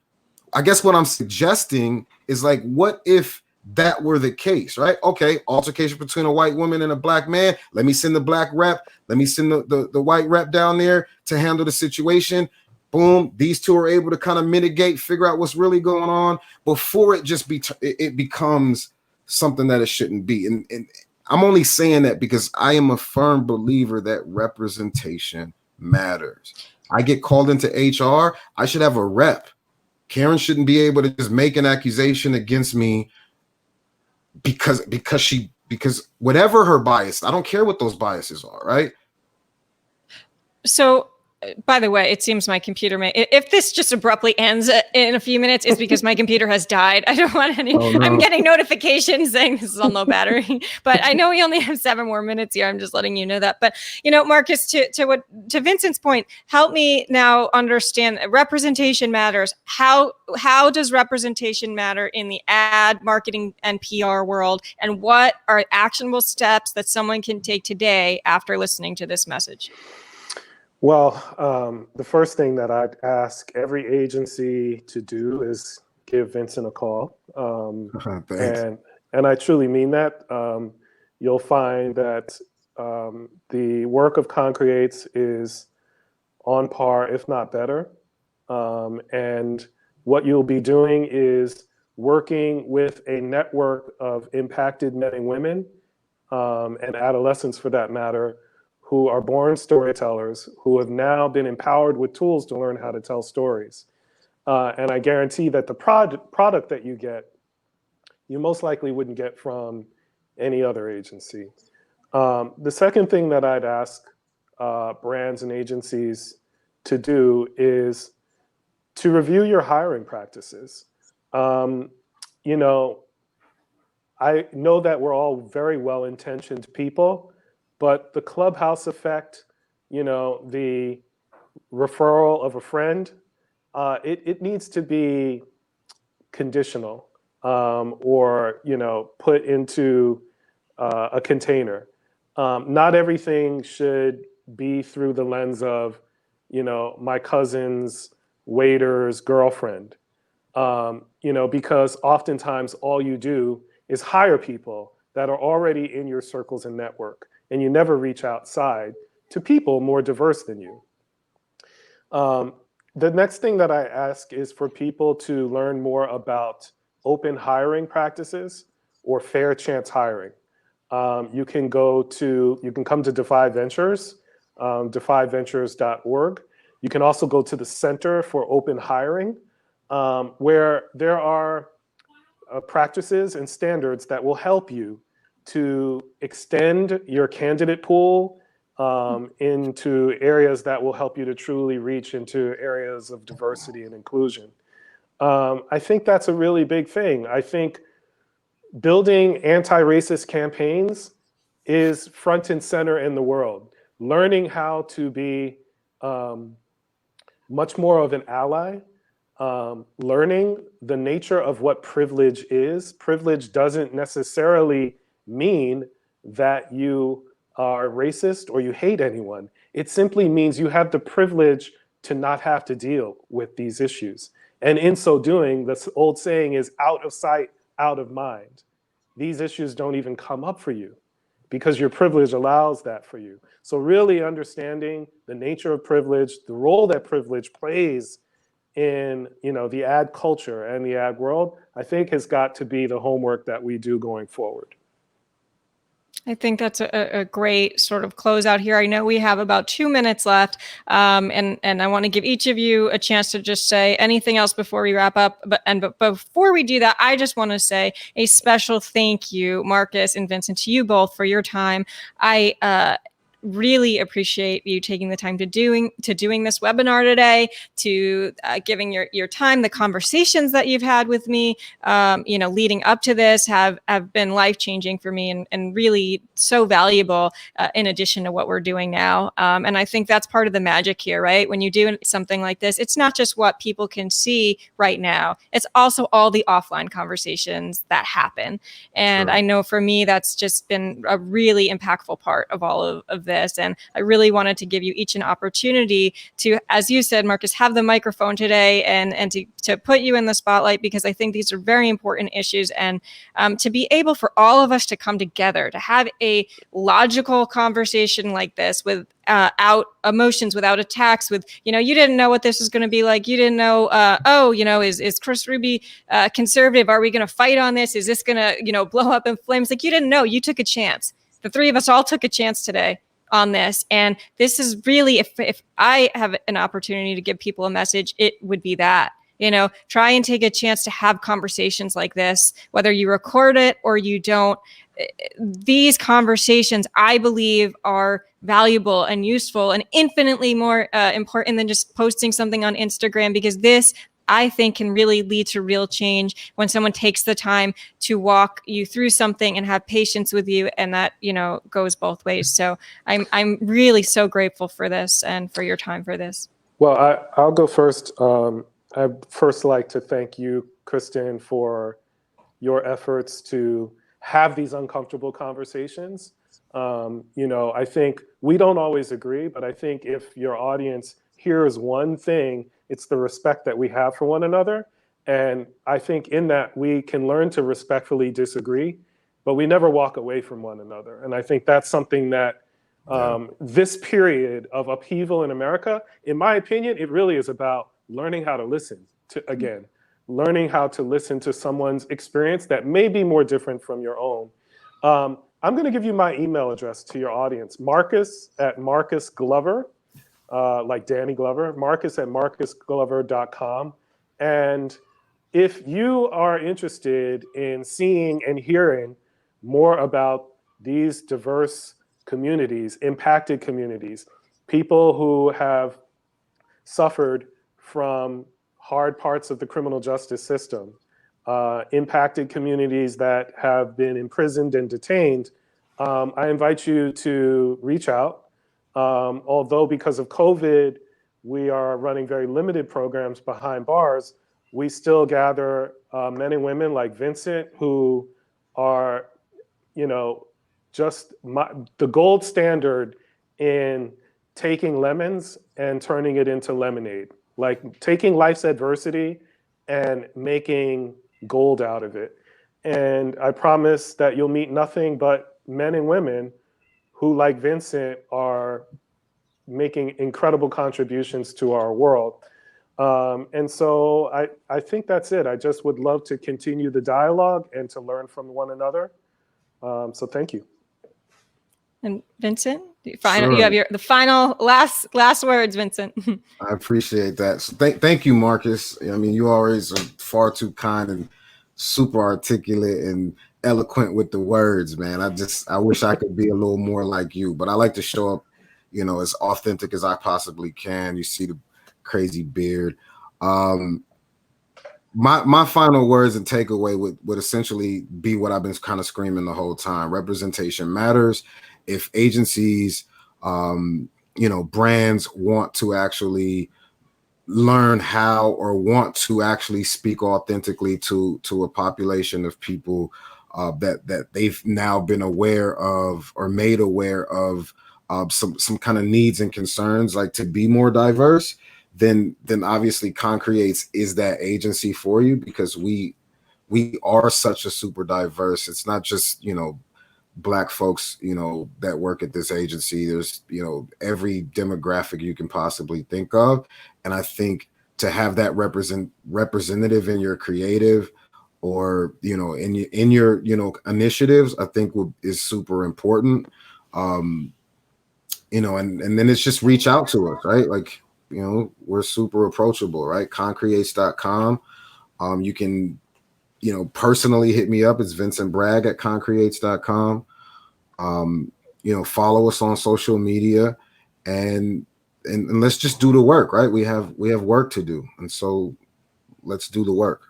I guess what I'm suggesting is like, what if that were the case, right? Okay, altercation between a white woman and a black man. Let me send the black rep. Let me send the white rep down there to handle the situation. Boom, these two are able to kind of mitigate, figure out what's really going on before it becomes something that it shouldn't be. And I'm only saying that because I am a firm believer that representation matters. I get called into HR, I should have a rep. Karen shouldn't be able to just make an accusation against me because whatever her bias, I don't care what those biases are, right? So, by the way, it seems my computer if this just abruptly ends in a few minutes, it's because my computer has died. I don't want any, I'm getting notifications saying this is on low battery, but I know we only have 7 more minutes here. I'm just letting you know that. But, you know, Marcus, to Vincent's point, help me now understand representation matters. How does representation matter in the ad, marketing, and PR world? And what are actionable steps that someone can take today after listening to this message? Well, the first thing that I'd ask every agency to do is give Vincent a call. And I truly mean that. You'll find that the work of Concreates is on par, if not better. And what you'll be doing is working with a network of impacted men and women, and adolescents for that matter, who are born storytellers, who have now been empowered with tools to learn how to tell stories. And I guarantee that the product that you get, you most likely wouldn't get from any other agency. The second thing that I'd ask brands and agencies to do is to review your hiring practices. You know, I know that we're all very well-intentioned people, but the clubhouse effect, you know, the referral of a friend, it needs to be conditional, or, you know, put into a container. Not everything should be through the lens of, you know, my cousin's waiter's girlfriend, because oftentimes all you do is hire people that are already in your circles and network, and you never reach outside to people more diverse than you. The next thing that I ask is for people to learn more about open hiring practices or fair chance hiring. You can come to Defy Ventures, defyventures.org. You can also go to the Center for Open Hiring, where there are practices and standards that will help you to extend your candidate pool into areas that will help you to truly reach into areas of diversity and inclusion. I think that's a really big thing. I think building anti-racist campaigns is front and center in the world. Learning how to be much more of an ally, learning the nature of what privilege is. Privilege doesn't necessarily mean that you are racist or you hate anyone. It simply means you have the privilege to not have to deal with these issues. And in so doing, the old saying is out of sight, out of mind. These issues don't even come up for you because your privilege allows that for you. So really understanding the nature of privilege, the role that privilege plays in the ad culture and the ad world, I think has got to be the homework that we do going forward. I think that's a great sort of closeout here. I know we have about 2 minutes left, and I want to give each of you a chance to just say anything else before we wrap up. But before we do that, I just want to say a special thank you, Marcus and Vincent, to you both for your time. I really appreciate you taking the time to doing this webinar today, to giving your time. The conversations that you've had with me, leading up to this have been life-changing for me and really so valuable in addition to what we're doing now. And I think that's part of the magic here, right? When you do something like this, it's not just what people can see right now. It's also all the offline conversations that happen. And Sure. I know for me, that's just been a really impactful part of all of this. And I really wanted to give you each an opportunity to, as you said, Marcus, have the microphone today and to put you in the spotlight, because I think these are very important issues. And to be able for all of us to come together, to have a logical conversation like this without emotions, without attacks, with, you didn't know what this was going to be like. You didn't know, is Chris Ruby conservative? Are we going to fight on this? Is this going to, blow up in flames? Like, you didn't know. You took a chance. The three of us all took a chance today on this. And this is really, if I have an opportunity to give people a message, it would be that, try and take a chance to have conversations like this, whether you record it or you don't. These conversations, I believe, are valuable and useful and infinitely more important than just posting something on Instagram, because this, I think, can really lead to real change when someone takes the time to walk you through something and have patience with you. And that, goes both ways. So I'm really so grateful for this and for your time for this. Well, I'll go first. I'd first like to thank you, Kristen, for your efforts to have these uncomfortable conversations. I think we don't always agree, but I think if your audience hears one thing, it's the respect that we have for one another. And I think in that we can learn to respectfully disagree, but we never walk away from one another. And I think that's something that this period of upheaval in America, in my opinion, it really is about learning how to listen learning how to listen to someone's experience that may be more different from your own. I'm going to give you my email address to your audience, Marcus Glover, like Danny Glover, marcus@marcusglover.com. And if you are interested in seeing and hearing more about these diverse communities, impacted communities, people who have suffered from hard parts of the criminal justice system, impacted communities that have been imprisoned and detained, I invite you to reach out. Although because of COVID, we are running very limited programs behind bars, we still gather men and women like Vincent who are, just the gold standard in taking lemons and turning it into lemonade. like taking life's adversity and making gold out of it. And I promise that you'll meet nothing but men and women who, like Vincent, are making incredible contributions to our world. And so I think that's it. I just would love to continue the dialogue and to learn from one another. So thank you. And Vincent, you Sure. have the final last words, Vincent. I appreciate that. So thank you, Marcus. I mean, you always are far too kind and super articulate and eloquent with the words, man. I wish I could be a little more like you, but I like to show up, as authentic as I possibly can. You see the crazy beard. My final words and takeaway would essentially be what I've been kind of screaming the whole time. Representation matters. If agencies, brands want to actually learn how or want to actually speak authentically to a population of people that they've now been aware of or made aware of some kind of needs and concerns, like to be more diverse, then obviously KRIS is that agency for you, because we are such a super diverse. It's not just Black folks that work at this agency. There's every demographic you can possibly think of, and I think to have that representative in your creative or in your initiatives, I think is super important. And then it's just reach out to us, right? Like we're super approachable, right? KRIS.com. You can personally hit me up. It's Vincent Bragg at KRIS.com. Follow us on social media and let's just do the work, right? We have work to do. And so let's do the work.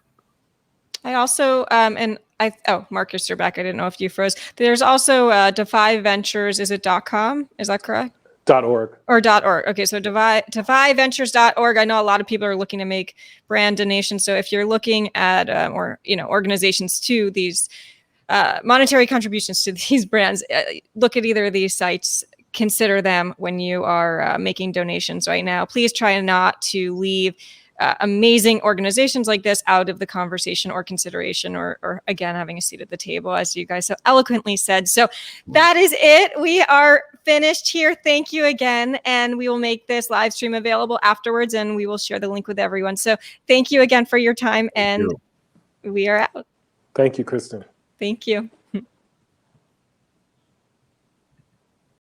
I also, Marcus, you're back. I didn't know if you froze. There's also Defy Ventures. Is it .com? Is that correct? .org. Or .org. Okay, so defyventures.org. I know a lot of people are looking to make brand donations. So if you're looking at organizations to these monetary contributions to these brands, look at either of these sites. Consider them when you are making donations right now. Please try not to leave amazing organizations like this out of the conversation or consideration, or again, having a seat at the table, as you guys so eloquently said. So that is it. We are finished here. Thank you again. And we will make this live stream available afterwards, and we will share the link with everyone. So thank you again for your time, and we are out. Thank you, Kristen. Thank you.